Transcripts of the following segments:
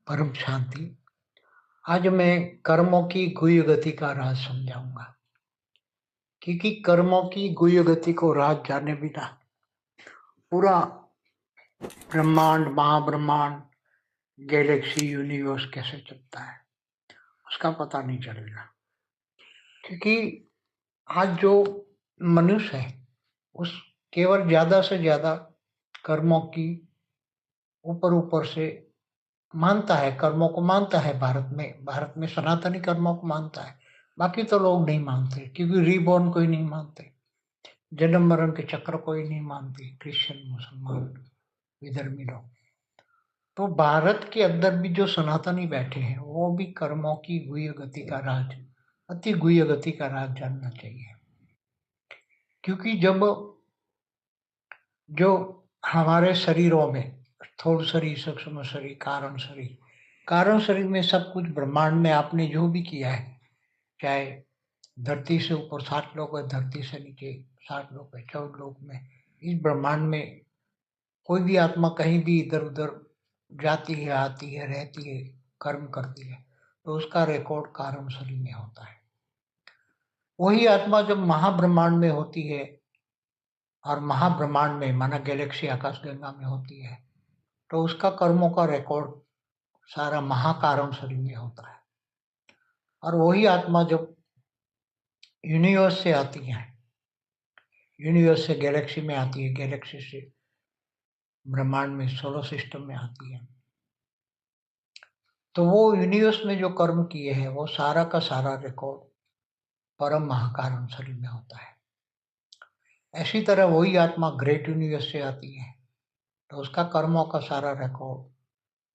परम शांति। आज मैं कर्मों की गुह्य गति का राज समझाऊंगा, क्योंकि कर्मों की गुह्य गति को राज जाने बिना पूरा ब्रह्मांड, महाब्रह्मांड, गैलेक्सी, यूनिवर्स कैसे चलता है उसका पता नहीं चलेगा। क्योंकि आज जो मनुष्य है उस केवल ज्यादा से ज्यादा कर्मों की ऊपर ऊपर से मानता है, कर्मों को मानता है। भारत में सनातनी कर्मों को मानता है, बाकी तो लोग नहीं मानते, क्योंकि रीबॉर्न कोई नहीं मानते, जन्म मरण के चक्र कोई नहीं मानते, क्रिश्चियन, मुसलमान, विधर्मी लोग। तो भारत के अंदर भी जो सनातनी बैठे हैं वो भी कर्मों की गुह्य गति का राज, अति गुह्य गति का राज जानना चाहिए। क्योंकि जब जो हमारे शरीरों में स्थूल शरीर, सूक्ष्म शरीर, कारण शरीर में सब कुछ ब्रह्मांड में आपने जो भी किया है, चाहे धरती से ऊपर 7 लोक है, धरती से नीचे 7 लोक है, 14 लोक में, इस ब्रह्मांड में कोई भी आत्मा कहीं भी इधर उधर जाती है, आती है, रहती है, कर्म करती है, तो उसका रिकॉर्ड कारण शरीर में होता है। वही आत्मा जब महाब्रह्मांड में होती है, और महाब्रह्मांड में माना गैलेक्सी आकाश गंगा में होती है, तो उसका कर्मों का रिकॉर्ड सारा महाकारण शरीर में होता है। और वही आत्मा जब यूनिवर्स से आती है, यूनिवर्स से गैलेक्सी में आती है, गैलेक्सी से ब्रह्मांड में, सोलर सिस्टम में आती है, तो वो यूनिवर्स में जो कर्म किए हैं वो सारा का सारा रिकॉर्ड परम महाकारण शरीर में होता है। ऐसी तरह वही आत्मा ग्रेट यूनिवर्स से आती है, तो उसका कर्मों का सारा रिकॉर्ड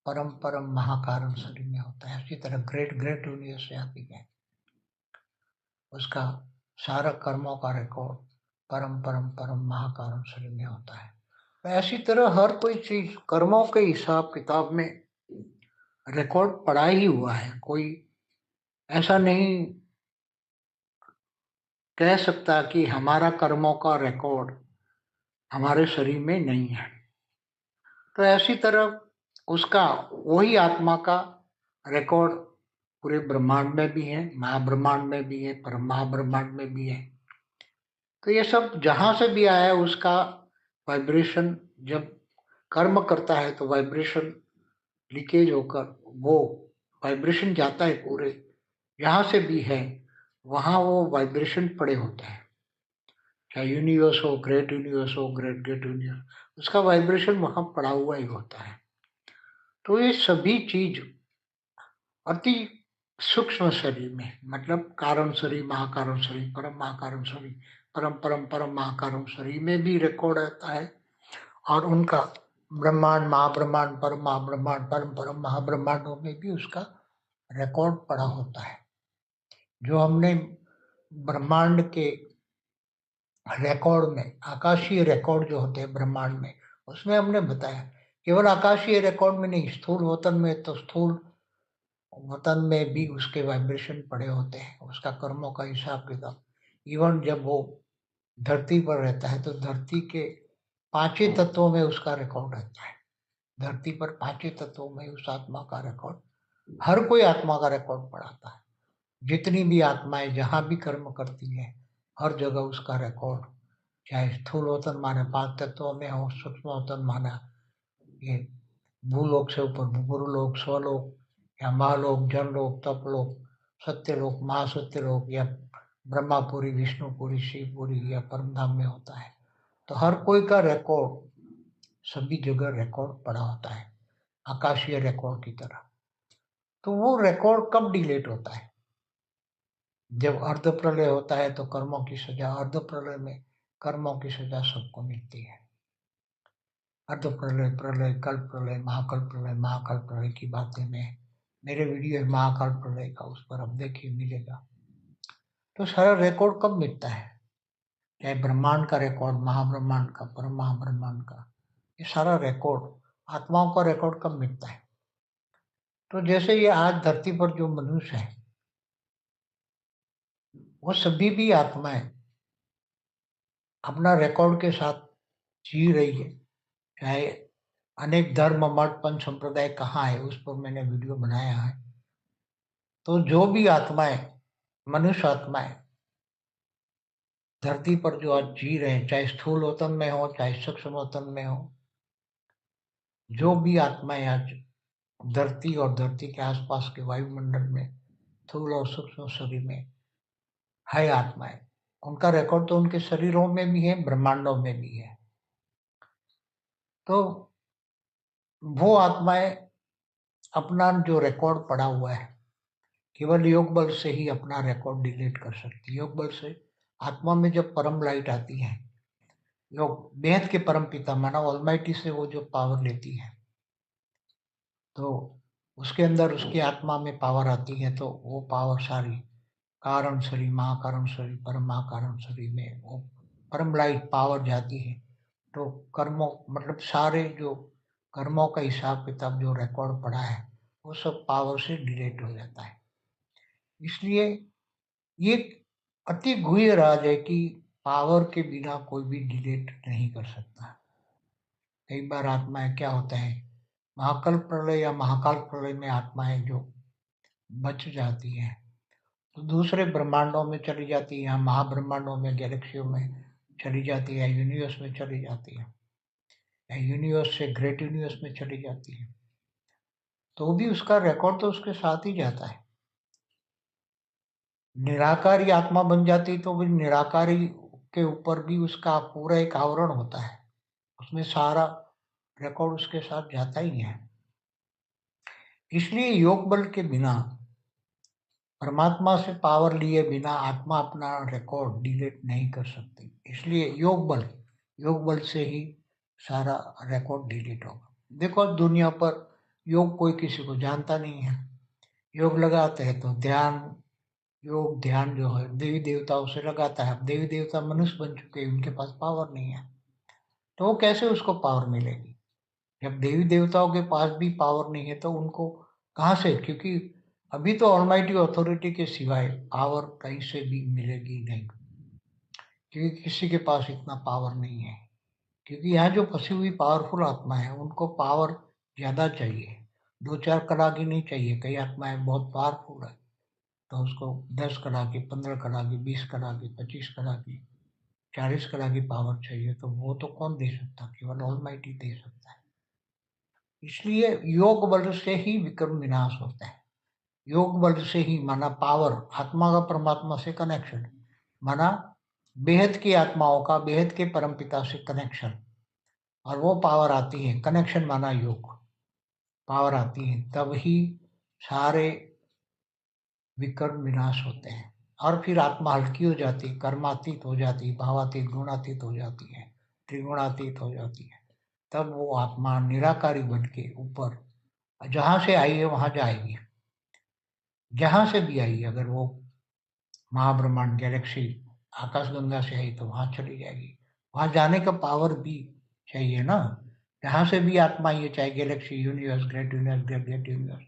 परम परम महाकारण शरीर में होता है। इसी तरह ग्रेट ग्रेट यूनिवर्स से आती है, उसका सारा कर्मों का रिकॉर्ड परम परम परम महाकारण शरीर में होता है। तो ऐसी तरह हर कोई चीज कर्मों के हिसाब किताब में रिकॉर्ड पड़ा ही हुआ है। कोई ऐसा नहीं कह सकता कि हमारा कर्मों का रिकॉर्ड हमारे शरीर में नहीं है। तो ऐसी तरह उसका, वही आत्मा का रिकॉर्ड पूरे ब्रह्मांड में भी है, महाब्रह्मांड में भी है, परम महाब्रह्मांड में भी है। तो ये सब जहां से भी आया है उसका वाइब्रेशन जब कर्म करता है तो वाइब्रेशन लीकेज होकर वो वाइब्रेशन जाता है पूरे, जहां से भी है वहां वो वाइब्रेशन पड़े होते हैं। चाहे यूनिवर्स हो, ग्रेट यूनिवर्स हो, ग्रेट ग्रेट यूनिवर्स, उसका वाइब्रेशन वहां पड़ा हुआ ही होता है। तो ये सभी चीज अति सूक्ष्म शरीर में, मतलब कारण शरीर, महाकारण शरीर, परम महाकारण शरीर, परम परम परम महाकारण शरीर में भी रिकॉर्ड रहता है। और उनका ब्रह्मांड, महाब्रह्मांड, परम महाब्रह्मांड, परम परम महाब्रह्मांडों में भी उसका रिकॉर्ड पड़ा होता है। जो हमने ब्रह्मांड के रिकॉर्ड में, आकाशीय रिकॉर्ड जो होते हैं ब्रह्मांड में, उसमें हमने बताया केवल आकाशीय रिकॉर्ड में नहीं, स्थूल वतन में, तो स्थूल वतन में भी उसके वाइब्रेशन पड़े होते हैं, उसका कर्मों का हिसाब किताब। इवन जब वो धरती पर रहता है तो धरती के 5 तत्वों में उसका रिकॉर्ड रहता है। धरती पर 5 तत्वों में उस आत्मा का रिकॉर्ड, हर कोई आत्मा का रिकॉर्ड पढ़ाता है। जितनी भी आत्माएं जहां भी कर्म करती है, हर जगह उसका रिकॉर्ड, चाहे स्थूल वतन माने 5 तत्वों में हो, सूक्ष्म वतन माना ये भूलोक से ऊपर भूलोक, स्वलोक, या महालोक, जनलोक, तपलोक, सत्यलोक, महासत्यलोक, या ब्रह्मापुरी, विष्णुपुरी, शिवपुरी, या परमधाम में होता है। तो हर कोई का रिकॉर्ड सभी जगह रिकॉर्ड पड़ा होता है, आकाशीय रिकॉर्ड की तरह। तो वो रिकॉर्ड कब डिलीट होता है? जब अर्ध प्रलय होता है तो कर्मों की सजा, अर्ध प्रलय में कर्मों की सजा सबको मिलती है। अर्ध प्रलय, प्रलय, कल्प प्रलय, महाकाल प्रलय की बातें में मेरे वीडियो है महाकाल प्रलय का, उस पर अब देखिए मिलेगा। तो सारा रिकॉर्ड कब मिलता है? चाहे ब्रह्मांड का रिकॉर्ड, महाब्रह्मांड का, परम महाब्रह्मांड का, ये सारा रिकॉर्ड, आत्माओं का रिकॉर्ड कब मिलता है? तो जैसे ये आज धरती पर जो मनुष्य है वो सभी भी आत्माएं अपना रिकॉर्ड के साथ जी रही है। चाहे अनेक धर्म मठ पंच संप्रदाय कहाँ है उस पर मैंने वीडियो बनाया है। तो जो भी आत्माएं, मनुष्य आत्माएं धरती पर जो आज जी रहे हैं, चाहे स्थूल वतन में हो चाहे सूक्ष्म वतन में हो, जो भी आत्माएं आज धरती और धरती के आसपास के वायुमंडल में स्थूल और सूक्ष्म शरीर में है आत्माएं, उनका रिकॉर्ड तो उनके शरीरों में भी है, ब्रह्मांडों में भी है। तो वो आत्माएं अपना जो रिकॉर्ड पड़ा हुआ है, केवल योग बल से ही अपना रिकॉर्ड डिलीट कर सकती है। योग बल से आत्मा में जब परम लाइट आती है, योग बेहद के परम पिता माना ऑलमाइटी से वो जो पावर लेती है, तो उसके अंदर उसकी आत्मा में पावर आती है, तो वो पावर सारी कारण शरीर, महाकारण शरीर, परम महाकारण शरीर में वो परम लाइट पावर जाती है। तो कर्मों मतलब सारे जो कर्मों का हिसाब किताब जो रिकॉर्ड पड़ा है वो सब पावर से डिलीट हो जाता है। इसलिए ये अति गुह्य राज है कि पावर के बिना कोई भी डिलीट नहीं कर सकता। कई बार आत्माएं क्या होता है, महाकल्प प्रलय या महाकाल प्रलय में आत्माएं जो बच जाती हैं तो दूसरे ब्रह्मांडों में चली जाती है, महाब्रह्मांडों में, गैलेक्सियों में चली जाती है, यूनिवर्स में चली जाती है, या यूनिवर्स से ग्रेट यूनिवर्स में चली जाती है, तो भी उसका रिकॉर्ड तो उसके साथ ही जाता है। निराकारी आत्मा बन जाती तो भी निराकारी के ऊपर भी उसका पूरा एक आवरण होता है, उसमें सारा रिकॉर्ड उसके साथ जाता ही है। इसलिए योग बल के बिना, परमात्मा से पावर लिए बिना आत्मा अपना रिकॉर्ड डिलीट नहीं कर सकती। इसलिए योग बल से ही सारा रिकॉर्ड डिलीट होगा। देखो दुनिया पर योग कोई किसी को जानता नहीं है। योग लगाते हैं तो योग ध्यान जो है देवी देवताओं से लगाता है। अब देवी देवता मनुष्य बन चुके हैं, उनके पास पावर नहीं है, तो वो कैसे उसको पावर मिलेगी? जब देवी देवताओं के पास भी पावर नहीं है तो उनको कहाँ से? क्योंकि अभी तो ऑलमाइटी अथॉरिटी के सिवाय पावर कहीं से भी मिलेगी नहीं, क्योंकि किसी के पास इतना पावर नहीं है। क्योंकि यहाँ जो फंसी हुई पावरफुल आत्मा है उनको पावर ज्यादा चाहिए, 2-4 कला की नहीं चाहिए। कई आत्माएं बहुत पावरफुल है तो उसको 10 कला की, 15 कला की, 20 कला की, 25 कला की, 40 कला की पावर चाहिए, तो वो तो कौन दे सकता? केवल ऑलमाइटी दे सकता है। इसलिए योग बल से ही विक्रम विनाश होता है। योग बल से ही माना पावर, आत्मा का परमात्मा से कनेक्शन, माना बेहद की आत्माओं का बेहद के परमपिता से कनेक्शन, और वो पावर आती है, कनेक्शन माना योग, पावर आती है, तब ही सारे विकर्म विनाश होते हैं। और फिर आत्मा हल्की हो जाती है, कर्मातीत हो जाती है, भावातीत गुणातीत हो जाती है, त्रिगुणातीत हो जाती है। तब वो आत्मा निराकारी बन के ऊपर जहां से आई है वहां जाएगी। जहां से भी आई, अगर वो महाब्रह्मांड गैलेक्सी आकाशगंगा से आई तो वहां चली जाएगी। वहां जाने का पावर भी चाहिए ना। जहां से भी आत्मा आई है, चाहे Galaxy, universe, great universe, great great universe,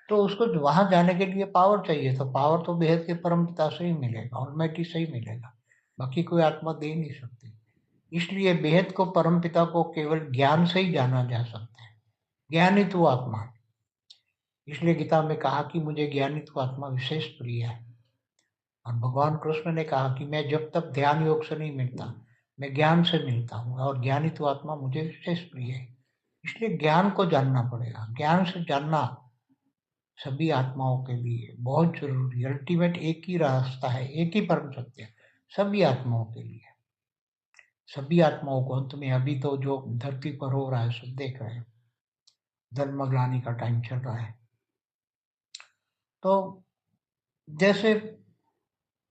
तो उसको वहां जाने के लिए पावर चाहिए। तो पावर तो बेहद के परम पिता से ही मिलेगा, ऑलमाइटी से ही मिलेगा, बाकी कोई आत्मा दे नहीं सकती। इसलिए बेहद को परम पिता को केवल ज्ञान से ही जाना जा सकता है। ज्ञानित वो आत्मा, इसलिए गीता में कहा कि मुझे ज्ञानित वो आत्मा विशेष प्रिय है। और भगवान कृष्ण ने कहा कि मैं जब तक ध्यान योग से नहीं मिलता, मैं ज्ञान से मिलता हूँ, और ज्ञानित वो आत्मा मुझे विशेष प्रिय है। इसलिए ज्ञान को जानना पड़ेगा। ज्ञान से जानना सभी आत्माओं के लिए बहुत जरूरी। अल्टीमेट एक ही रास्ता है, एक ही परम सत्य है सभी आत्माओं के लिए। सभी आत्माओं को अंत में, अभी तो जो धरती पर हो रहा है सब देख रहे हैं, धर्मग्लानि का टाइम चल रहा है। तो जैसे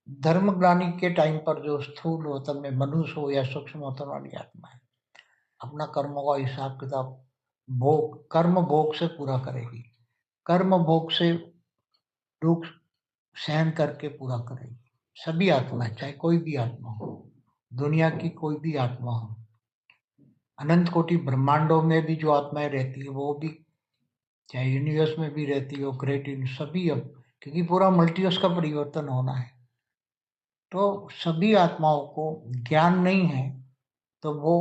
धर्मग्लानि के टाइम पर जो स्थूल वतन में मनुष्य हो या सूक्ष्म वतन वाली आत्मा है, अपना कर्मों का हिसाब किताब भोग, कर्म भोग से पूरा करेगी। कर्म भोग से दुख सहन करके पूरा करेगी। सभी आत्माएं, चाहे कोई भी आत्मा हो, दुनिया की कोई भी आत्मा हो, अनंत कोटि ब्रह्मांडों में भी जो आत्माएं रहती है वो भी, चाहे यूनिवर्स में भी रहती हो, ग्रेट यूनिवर्स, सभी, अब क्योंकि पूरा मल्टीवर्स का परिवर्तन होना है, तो सभी आत्माओं को ज्ञान नहीं है तो वो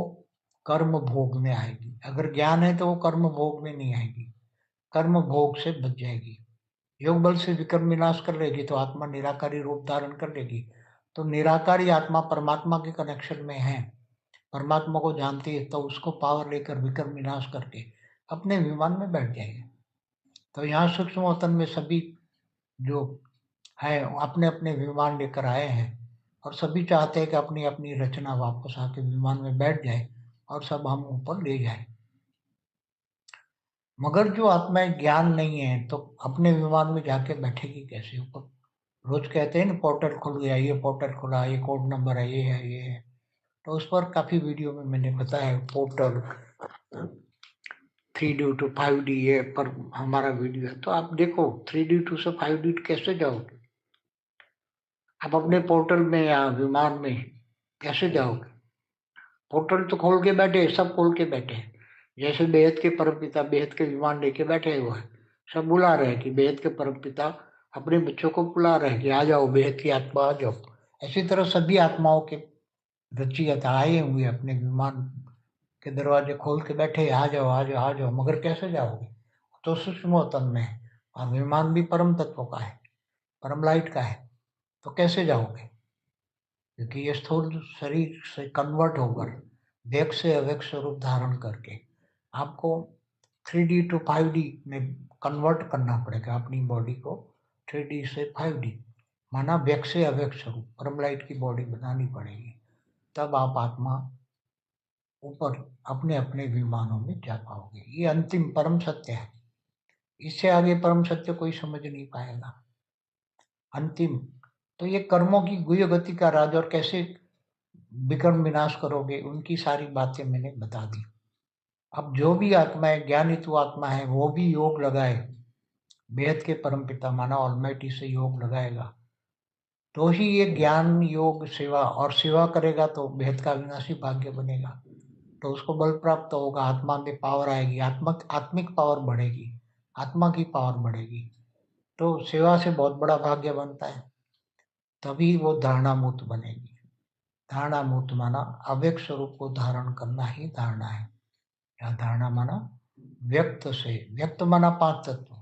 कर्म भोग में आएगी। अगर ज्ञान है तो वो कर्म भोग में नहीं आएगी, कर्म भोग से बच जाएगी। योग बल से विकर्म विनाश कर लेगी तो आत्मा निराकारी रूप धारण कर लेगी। तो निराकारी आत्मा परमात्मा के कनेक्शन में है, परमात्मा को जानती है, तो उसको पावर लेकर विकर्म विनाश करके अपने विमान में बैठ जाएगी। तो यहाँ सूक्ष्म वतन में सभी जो है अपने अपने विमान लेकर आए हैं और सभी चाहते हैं कि अपनी अपनी रचना वापस आके विमान में बैठ जाए और सब हम ऊपर ले जाए। मगर जो आत्माएं ज्ञान नहीं है तो अपने विमान में जाके बैठेगी कैसे ऊपर? रोज कहते हैं ना पोर्टल खुल गया, ये पोर्टल खुला, ये कोड नंबर है, ये है, ये है। तो उस पर काफी वीडियो में मैंने बताया पोर्टल 3D to 5D ये पर हमारा वीडियो है, तो आप देखो 3D टू से 5D कैसे जाओगे आप अपने पोर्टल में या विमान में कैसे जाओगे? पोर्टल तो खोल के बैठे, सब खोल के बैठे हैं। जैसे बेहद के परमपिता बेहद के विमान लेके बैठे हुए हैं, सब बुला रहे हैं कि बेहद के परमपिता अपने बच्चों को बुला रहे हैं कि आ जाओ बेहद की आत्मा आ जाओ। इसी तरह सभी आत्माओं के रचियत आए हुए अपने विमान के दरवाजे खोल के बैठे, आ जाओ आ जाओ आ जाओ, मगर कैसे जाओगे? तो सूक्ष्म तन में है और विमान भी परम तत्व का है, परम लाइट का है, तो कैसे जाओगे? क्योंकि ये स्थूल शरीर से कन्वर्ट होकर व्यक्त से अव्यक्त स्वरूप धारण करके आपको 3D टू 5D में कन्वर्ट करना पड़ेगा अपनी बॉडी को। 3D से 5D माना व्यक्त से अव्यक्त स्वरूप परम लाइट की बॉडी बनानी पड़ेगी, तब आप आत्मा ऊपर अपने अपने विमानों में जा पाओगे। ये अंतिम परम सत्य है, इससे आगे परम सत्य कोई समझ नहीं पाएगा। अंतिम तो ये कर्मों की गुह्य गति का राज और कैसे विकर्म विनाश करोगे उनकी सारी बातें मैंने बता दी। अब जो भी आत्मा है ज्ञानित्व आत्मा है वो भी योग लगाए, बेहद के परमपिता माना ऑलमाइटी से योग लगाएगा तो ही ये ज्ञान योग सेवा और सेवा करेगा तो बेहद का विनाशी भाग्य बनेगा, तो उसको बल प्राप्त होगा, आत्मा में पावर आएगी, आत्मिक पावर बढ़ेगी, आत्मा की पावर बढ़ेगी, तो सेवा से बहुत बड़ा भाग्य बनता है। तभी वो धारणा मुक्त बनेगी। धारणा मुक्त माना अव्यक्त स्वरूप को धारण करना ही धारणा है। या धारणा माना व्यक्त से, व्यक्त माना पांच तत्व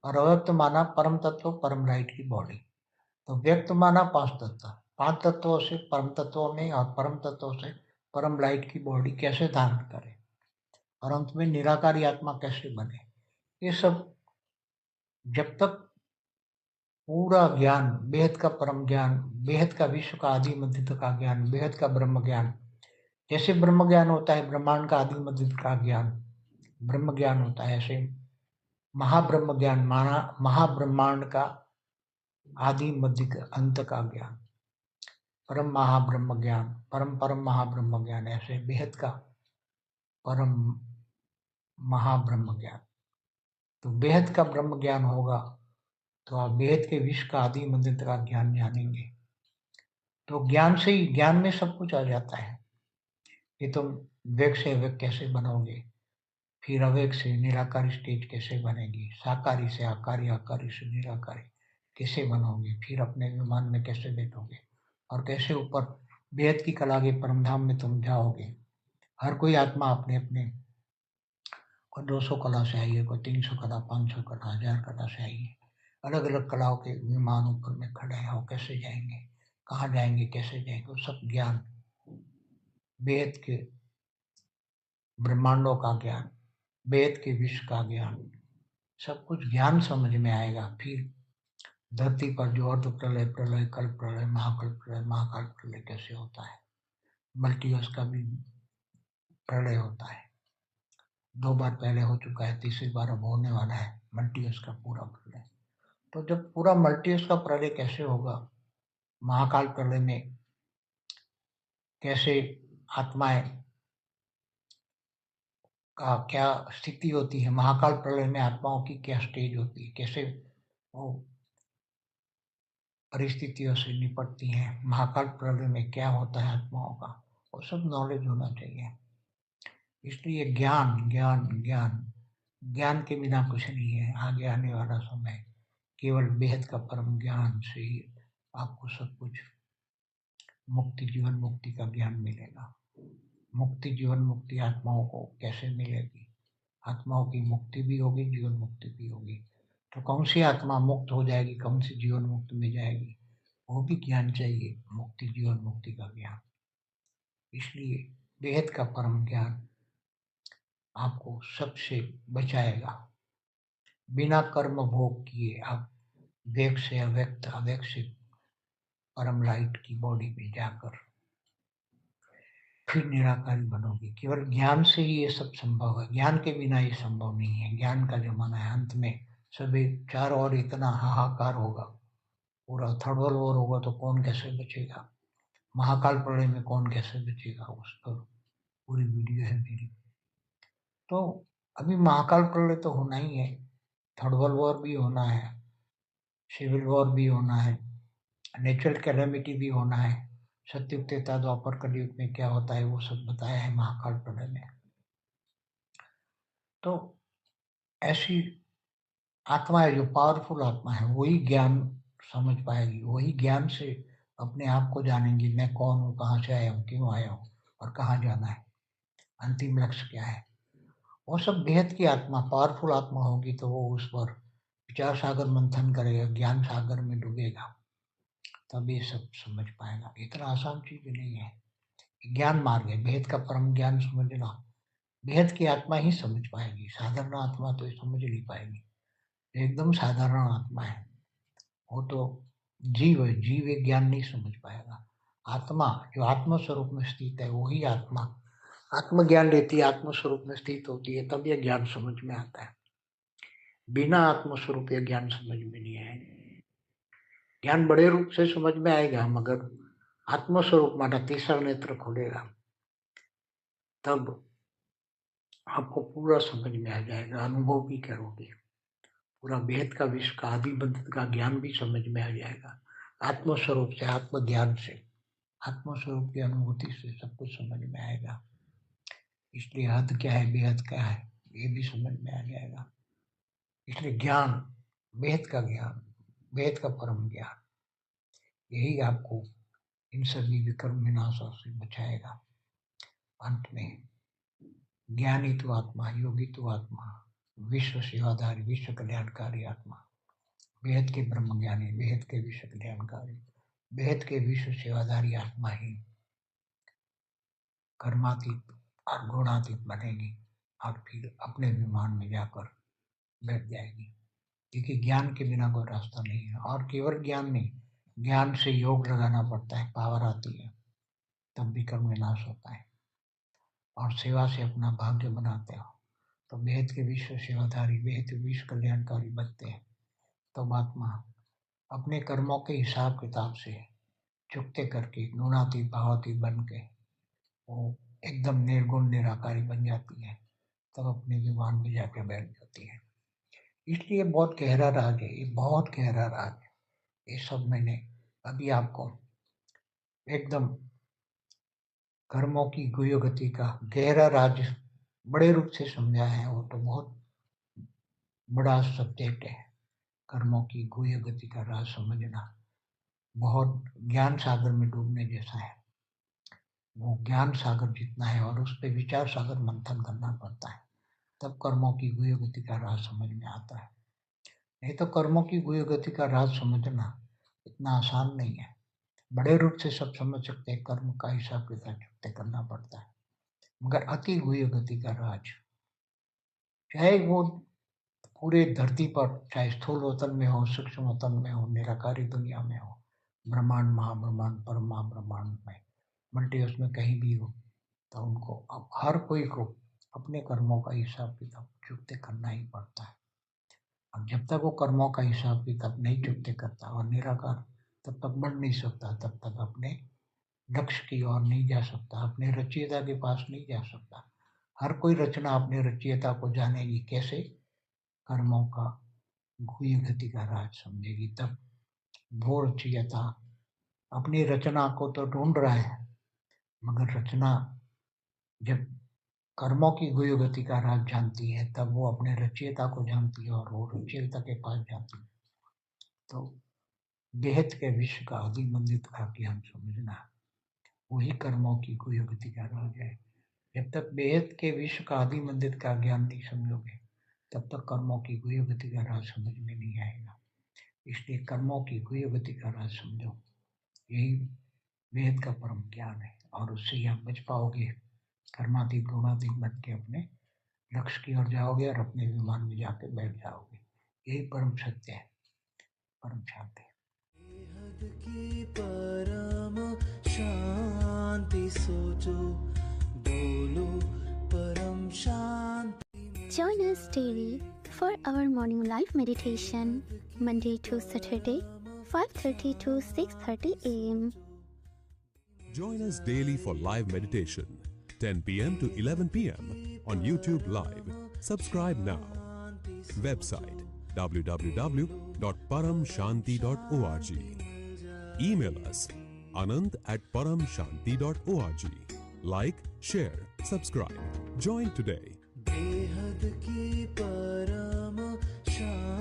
और अव्यक्त माना परम तत्व परम लाइट की बॉडी। तो व्यक्त माना पांच तत्व, पांच तत्वों से परम तत्वों में और परम तत्वों से परम लाइट की बॉडी कैसे धारण करे और अंत में निराकारी आत्मा कैसे बने, ये सब जब तक पूरा ज्ञान, बेहद का परम ज्ञान, बेहद का विश्व का आदि मध्य का ज्ञान, बेहद का ब्रह्म ज्ञान, जैसे ब्रह्म ज्ञान होता है ब्रह्मांड का आदि मध्य का ज्ञान ब्रह्म ज्ञान होता है, ऐसे महाब्रह्म ज्ञान माना महाब्रह्मांड का आदि मध्य अंत का ज्ञान, परम महाब्रह्म ज्ञान, परम परम महाब्रह्म ज्ञान, ऐसे बेहद का परम महाब्रह्म ज्ञान। तो बेहद का ब्रह्म ज्ञान होगा तो आप बेहद के विश्व का आदि मध्य का ज्ञान जानेंगे। तो ज्ञान से ही, ज्ञान में सब कुछ आ जाता है कि तुम व्यक्त से अव्यक्त कैसे बनोगे, फिर अव्यक्त से निराकारी स्टेज कैसे बनेगी, साकारी से आकारी, आकारी से निराकारी कैसे बनोगे, फिर अपने विमान में कैसे बैठोगे और कैसे ऊपर बेहद की कला के परमधाम में तुम जाओगे। हर कोई आत्मा अपने अपने, कोई 200 कला से आई है, कोई 300 कला, 500 कला, 1000 कला से आई है, अलग अलग कलाओं के विमान ऊपर में खड़े हैं। वो कैसे जाएंगे, कहाँ जाएंगे, कैसे जाएंगे, वो सब ज्ञान, बेहद के ब्रह्मांडों का ज्ञान, वेद के विश्व का ज्ञान, सब कुछ ज्ञान समझ में आएगा। फिर धरती पर जो अर्ध प्रलय, प्रलय, कल्प प्रलय, महाकाल प्रलय कैसे होता है, मल्टीवर्स का भी प्रलय होता है, 2 बार पहले हो चुका है, तीसरी बार अब होने वाला है मल्टीवर्स का पूरा प्रलय। तो जब पूरा मल्टीवर्स का प्रलय कैसे होगा, महाकाल प्रलय में कैसे आत्माएं का क्या स्थिति होती है, महाकाल प्रलय में आत्माओं की क्या स्टेज होती है, कैसे वो परिस्थितियों से निपटती हैं, महाकाल प्रलय में क्या होता है आत्माओं का, वो सब नॉलेज होना चाहिए। इसलिए ज्ञान ज्ञान ज्ञान, ज्ञान के बिना कुछ नहीं है। आगे आने वाला समय केवल बेहद का परम ज्ञान से ही आपको सब कुछ मुक्ति, जीवन मुक्ति का ज्ञान मिलेगा। मुक्ति, जीवन मुक्ति आत्माओं को कैसे मिलेगी? आत्माओं की मुक्ति भी होगी, जीवन मुक्ति भी होगी। तो कौन सी आत्मा मुक्त हो जाएगी, कौन सी जीवन मुक्त में जाएगी, वो भी ज्ञान चाहिए, मुक्ति जीवन मुक्ति का ज्ञान। इसलिए बेहद का परम ज्ञान आपको सबसे बचाएगा। बिना कर्म भोग किए आप व्यक्त से अव्यक्त, अव्यक्त से परम लाइट की बॉडी में जाकर फिर निराकारी बनोगे। केवल ज्ञान से ही ये सब संभव है, ज्ञान के बिना ये संभव नहीं है। ज्ञान का जमाना है, अंत में सभी चारों ओर इतना हाहाकार होगा, पूरा थर्ड वर्ल्ड वॉर होगा, तो कौन कैसे बचेगा? महाकाल प्रलय में कौन कैसे बचेगा? उस पर पूरी वीडियो है मेरी। तो अभी महाकाल प्रलय तो होना ही है, थर्ड वर्ल्ड वॉर भी होना है, सिविल वॉर भी होना है, नेचुरल कैलेमिटी भी होना है। सत्युग त्रेता द्वापर कलयुग में क्या होता है वो सब बताया है महाकाल प्रलय में। तो ऐसी आत्मा है जो पावरफुल आत्मा है, वही ज्ञान समझ पाएगी, वही ज्ञान से अपने आप को जानेंगी। मैं कौन हूँ, कहाँ से आया हूँ, क्यों आया हूँ और कहाँ जाना है, अंतिम लक्ष्य क्या है। वो सब बेहद की आत्मा, पावरफुल आत्मा होगी तो वो उस पर विचार सागर मंथन करेगा, ज्ञान सागर में डूबेगा, तब ये सब समझ पाएगा। इतना आसान चीज नहीं है। ज्ञान मार्ग है, भेद का परम ज्ञान समझना बेहद की आत्मा ही समझ पाएगी, साधारण आत्मा तो ये समझ नहीं पाएगी। एकदम साधारण आत्मा है वो तो जीव है, जीव एक ज्ञान नहीं समझ पाएगा। आत्मा जो आत्म स्वरूप में स्थित है वही आत्मा आत्मज्ञान लेती है, आत्म स्वरूप में स्थित होती है, तब यह ज्ञान समझ में आता है। बिना आत्म स्वरूप यह ज्ञान समझ में नहीं आएगा। ज्ञान बड़े रूप से समझ में आएगा, मगर आत्म स्वरूप माना तीसरा नेत्र खुलेगा, तब आपको पूरा समझ में आ जाएगा, अनुभव भी करोगे। पूरा वेद का विश्व का आदि बंध का ज्ञान भी समझ में आ जाएगा। आत्मस्वरूप से, आत्मज्ञान से, आत्मस्वरूप की अनुभूति से सब कुछ समझ में आएगा। इसलिए हद क्या है, बेहद क्या है, ये भी समझ में आ जाएगा। इसलिए ज्ञान, वेद का ज्ञान, वेद का परम ज्ञान, यही आपको इन सभी विकर्म विनाशों से बचाएगा। अंत में ज्ञानी तो आत्मा, योगी तो आत्मा, विश्व सेवाधारी, विश्व कल्याणकारी आत्मा, बेहद के ब्रह्म ज्ञानी, बेहद के विश्व कल्याणकारी, बेहद के विश्व सेवाधारी आत्मा ही कर्मातीत और गुणातीत बनेगी और फिर अपने विमान में जाकर बैठ जाएगी। क्योंकि ज्ञान के बिना कोई रास्ता नहीं है। और केवल ज्ञान नहीं, ज्ञान से योग लगाना पड़ता है, पावर आती है, तब भी कर्म विनाश होता है। और सेवा से अपना भाग्य बनाते हो तो बेहद के विश्व सेवाधारी, बेहद के विश्व कल्याणकारी बनते हैं। तो आत्मा अपने कर्मों के हिसाब किताब से चुकते करके गुणातीत भावातीत बन के वो एकदम निर्गुण निराकारी बन जाती है, तब अपने विमान में जाकर बैठ जाती है। इसलिए बहुत गहरा राज है, ये बहुत गहरा राज है। ये सब मैंने अभी आपको एकदम कर्मों की गुह्य गति का गहरा राज बड़े रूप से समझाया है। वो तो बहुत बड़ा सब्जेक्ट है, कर्मों की गुह्य गति का राज समझना बहुत ज्ञान सागर में डूबने जैसा है। वो ज्ञान सागर जितना है और उस पर विचार सागर मंथन करना पड़ता है, तब कर्मों की गुह्य गति का राज समझ में आता है। नहीं तो कर्मों की गुह्य गति का राज समझना इतना आसान नहीं है। बड़े रूप से सब समझ सकते हैं, कर्म का हिसाब किताब चुकते करना पड़ता है, मगर अति गुह्य गति का राज, चाहे वो पूरे धरती पर, चाहे स्थूल वतन में हो, सूक्ष्म वतन में हो, निराकारी दुनिया में हो, ब्रह्मांड, महाब्रह्मांड, परम महाब्रह्मांड में, मल्टीवर्स में कहीं भी हो, तो उनको अब हर कोई को अपने कर्मों का हिसाब किताब चुकते करना ही पड़ता है। अब जब तक वो कर्मों का हिसाब किताब नहीं चुकते करता और निराकार, तब तक बढ़ नहीं सकता, तब तक अपने लक्ष्य की ओर नहीं जा सकता, अपने रचयिता के पास नहीं जा सकता। हर कोई रचना अपने रचयिता को जानेगी कैसे, कर्मों का गुह्य गति का राज समझेगी, तब वो रचयिता अपनी रचना को तो ढूंढ रहा है, मगर रचना जब कर्मों की गुह्य गति का राज जानती है, तब वो अपने रचयिता को जानती है और वो रचयिता के पास जाती है। तो बेहद के विश्व का आदि मंदिर का ज्ञान समझना, वही कर्मों की गुह्य गति का राज है। जब तक बेहद के विश्व का आदि मंदिर का ज्ञान नहीं समझोगे तब तक कर्मों की गुह्य गति का राज समझ में नहीं आएगा। इसलिए कर्मों की गुह्य गति का राज समझो, यही वेद का परम ज्ञान है और उससे ही आप बच पाओगे। कर्मातीत गुणातीत बन के अपने लक्ष्य की ओर जाओगे और अपने विमान में जाके बैठ जाओगे। यही परम सत्य है, परम शांति है। बेहद की परम शांति सोचो, बोलो परम शांति। Join us daily for our morning live meditation, Monday to Saturday, 5:30 to 6:30 a.m. Join us daily for live meditation, 10 p.m. to 11 p.m. on YouTube Live. Subscribe now. Website www.paramshanti.org. Email us anand@paramshanti.org. Like, share, subscribe. Join today. बेहद की परम शांति।